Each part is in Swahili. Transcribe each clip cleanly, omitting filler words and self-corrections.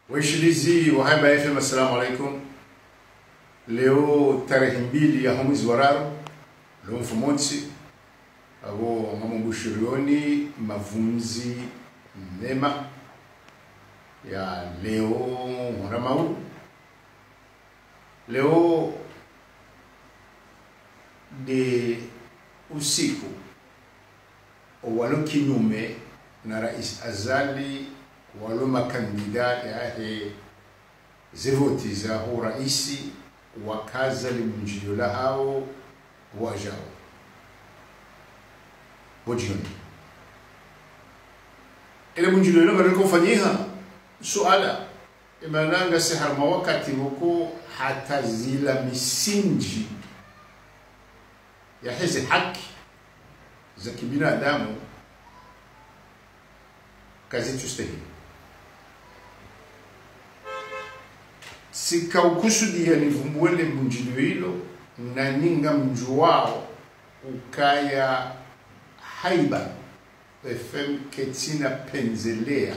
Waishilizi wa Haiba FM, assalamu alaikum. Leo tarehe 2 ya mwezi wa Raro, leo mfumonsi abo mamungushirioni mavunzi mema ya leo mwanamau. Leo de usiku walo kinyume na Rais Azali walo makandidati yahe zivoti za uraisi wakaza limunjio la hao wajao wajioni ile munjio ilo mariko fanyiha suala imananga siharma wakati huko hata zila misingi ya hizi haki za kibinadamu kazi tustahili. Sika ukusudia nivumbuele munjilo hilo na ninga mjuwao ukaya Haiba FM ketina penzelea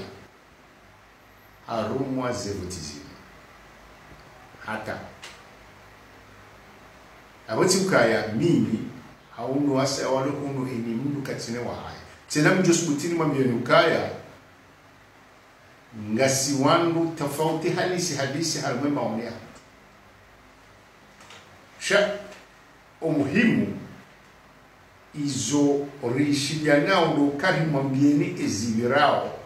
harumwa zevotizima hata aboti ukaya mimi haunu wasa walo unu eni mundu katine wa haya tena mjosbutini mwambioni ukaya ngasi wangu tofauti halisi hadisi halmwe maonia sha umuhimu izo rishidianao lukari mwambieni ezibirao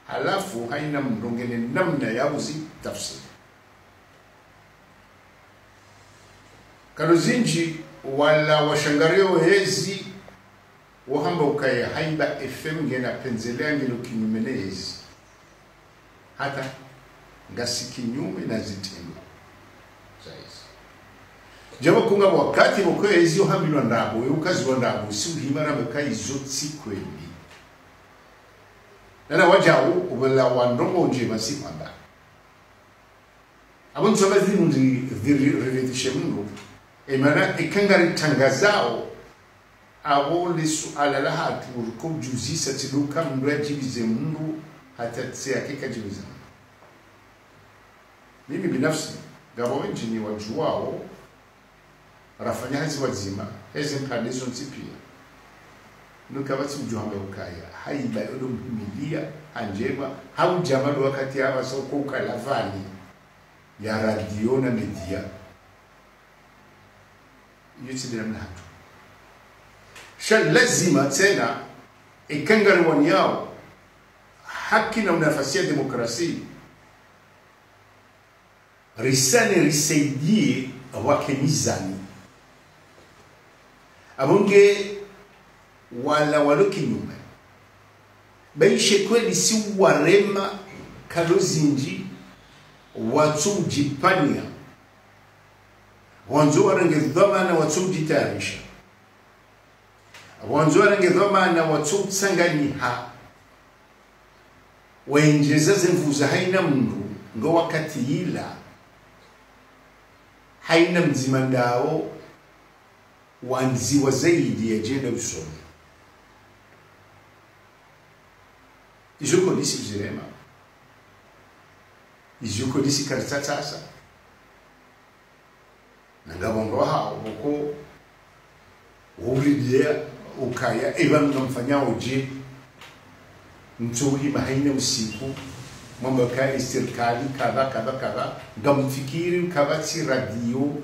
halafu haina mdongene namna ya uzi tafsiri karuzinji wala washangario hezi wahamba ukaya Haiba FM ngena penzelea ngelo kinyumene hezi hata ngasi kinyume na zitendo saisi jabo kunga wakati moko hezi yohambilwa ndabo ukazi wa ndabo si uhimara meka izotsi kweli nana wajao ubela wandongo nje masipanda abuntu abazi mundi viretishe mungu emana ikangari tangazao abo lisu alala hatu ko juzisa tiluka mrajibize mungu hata tsia kika jibiza. Mimi binafsi gabo wenjini wajuao rafanya hazi wazima hezi mpadizo ntipia nuka wati mjuhanga ukaya Haiba yodo mhimilia anjema hau jamadu wakati hawa soko ukalavani ya radio na media yuti bila mnahatu sha lazima tena ikangari wanyao haki na nafasi ya demokrasia risane risaidie wake mizani abonge wala waloki nyume baishe kweli si warema kalozinji watu jipania wanzo warange dhamana watu jitayarisha wanzo warange dhamana watu tsangani ha wenjeza zemvuza haina mungu ngo wakati ila haina mzima ndao wanziwa zaidi ya jenda usomi ijuko disi mzirema ijuko disi karitatasa nangabongo hao uko ulidia ukaya eba mnamfanya uji mtuhi mahaina usiku mambo kaya serikali kadha ngamfikiri kabati radio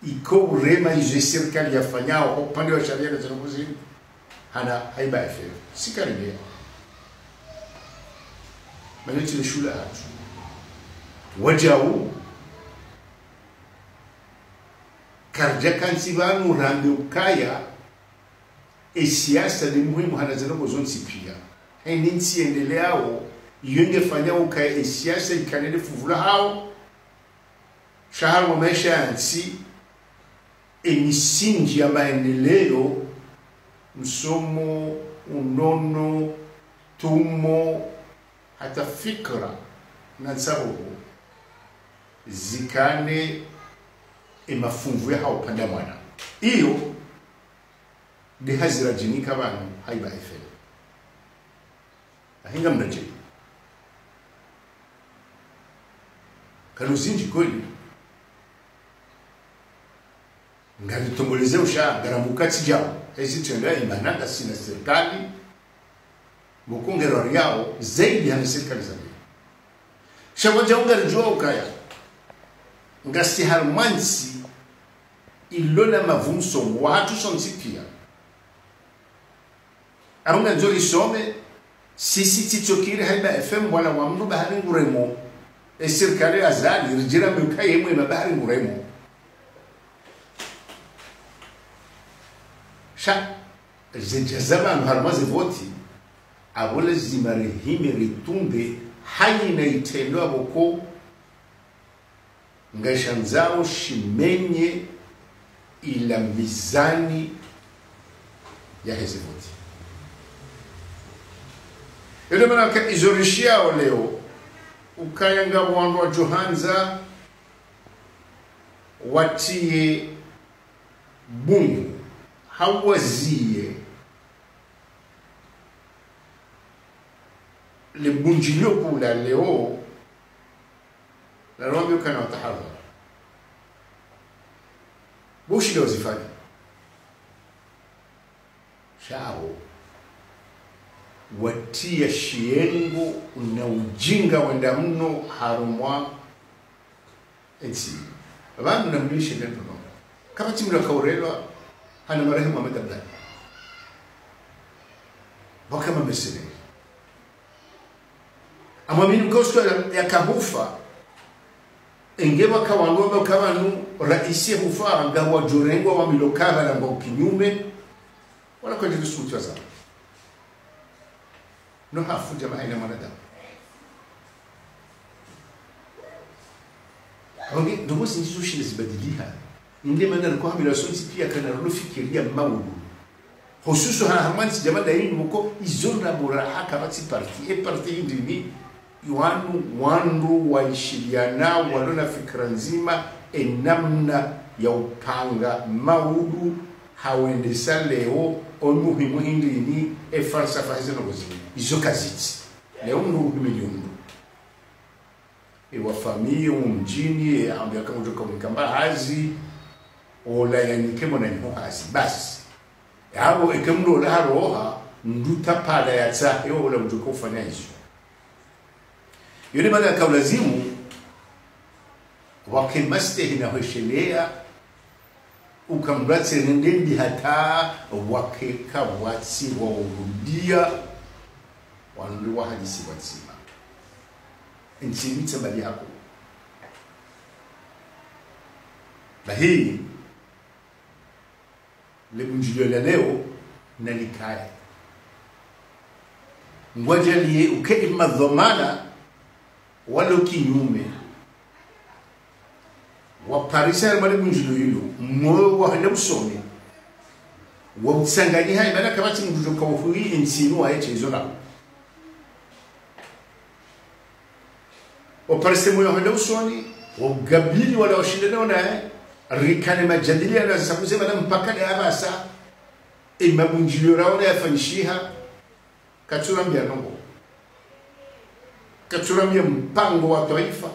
iko urema izo serikali yafanyao upande wa sharia na zanguzi hana Haiba FM sikaribia maneti le shule hatu wajau karja kansibanu rambe ukaya siasa ni muhimu hana zangu zonsi pia ninsi endeleao yenge fanya ukaya siasa ikanele fuvula hao shahara wa maisha yansi emisingi ya maendeleo msomo unono tumo hata fikra na sababu zikane emafunvu ya hao panda mwana iyo de hazira jinika banu Haiba FM ahinga mnaje kaluzinji kweli ngalitomboleze usha garamukati jao ezi tenda imananga sina serikali mukungero yao zaidi ya serikali za shawaja ungalijua ukaya ngasi harmansi ilona mavumso watu sonzipia arunga nzori some sisi titokiri haiba FM wala wamdu bahari nguremo serikali azali rijira mkaye mwe bahari nguremo sha zejazama harmaze voti abole zimare himere tumbe hayi na itendo aboko ngashanzao shimenye ila mizani ya hezevoti ile maana izorishia leo ukayanga wandu wa Johanza watie bungu hawazie le bunjilio kula leo la romeo kana watahadhara bushi leo zifanya shao watia shiengo na ujinga wenda mno harumwa ensi abantu namlishe ndio kama timu la kaurelwa hana marehemu Ahmed Abdalla wakama mesele amwamini kosto ya kahufa engeba kawangoba kabanu raisi hufa ngawa jorengwa wa milokava na ngo kinyume wala kwa jitu sutuza no hafu jamaa ina mwanadamu onge ndugu sinjizo shile zibadiliha inde manana kwa hamila sonti pia kana rufikiria maudu hususu hamansi jamaa daini muko izona buraha kabati parti indini wandu waishiliana walona fikra nzima enamna ya upanga maudu hawendesa leo omuhimu hindini falsafa hizo ngozi izo kaziti leo ndu milioni wa familia mjini ambia kama utoka mkamba hazi ola yanike mona ni hazi basi yabo ekemdo la roha nduta pada ya tsa yo ola utoka ufanya hizo yule mala kaulazimu wakimaste hinahoshelea ukamratse ndendi hata wakeka watsi wa urudia wandu wa hadisi watsima nchini mali yako na hii lebunjilio la leo nalikaya ngwajalie ukei madhamana wala kinyume wa parisa mali bunjilio hilo moyo wa ndamsoni wa msangani hai maana kama tingujo kwa ufuhi nsino ayeche izona wa parisa moyo wa ndamsoni wa gabili wala washindana naye rikane majadilia na sakusema na mpaka ya abasa imabunjilio raona yafanyishiha katurambia nongo katurambia mpango wa taifa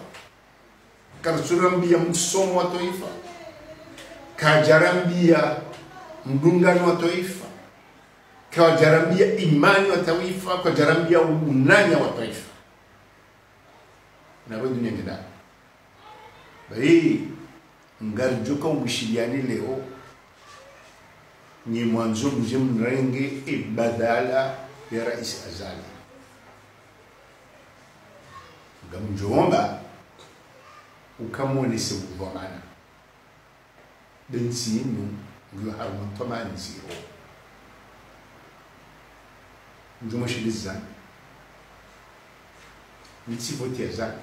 katurambia msomo wa taifa kajarambia mdungano wa taifa kajarambia imani wa taifa kajarambia unanya wa taifa na dunia ngida bali ngarjuka umshiliani leo ni mwanzo mrenge ibadala ya rais Azali ngamjomba ukamwone sebuvamana densinu ngiyo harumtomani zero njomo shilizana nitsivoti Azali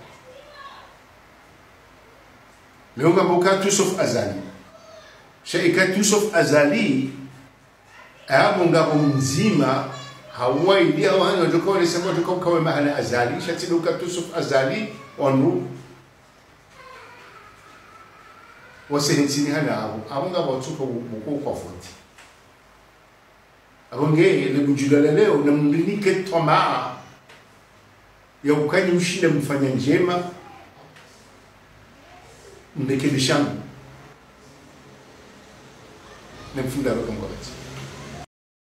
leo ngaboka Yusuf Azali shaika Yusuf Azali abo ngabo mzima hawaidi au hana ndoka alisema ndoka kwa maana Azali shatiduka Yusuf Azali onu wasehensini hana abo ngabo tuko buko kwa foti abonge lebujula leo na mlinike toma ya ukanyi ushinde mfanya njema mbekebishangu nemfunda roka mkwabati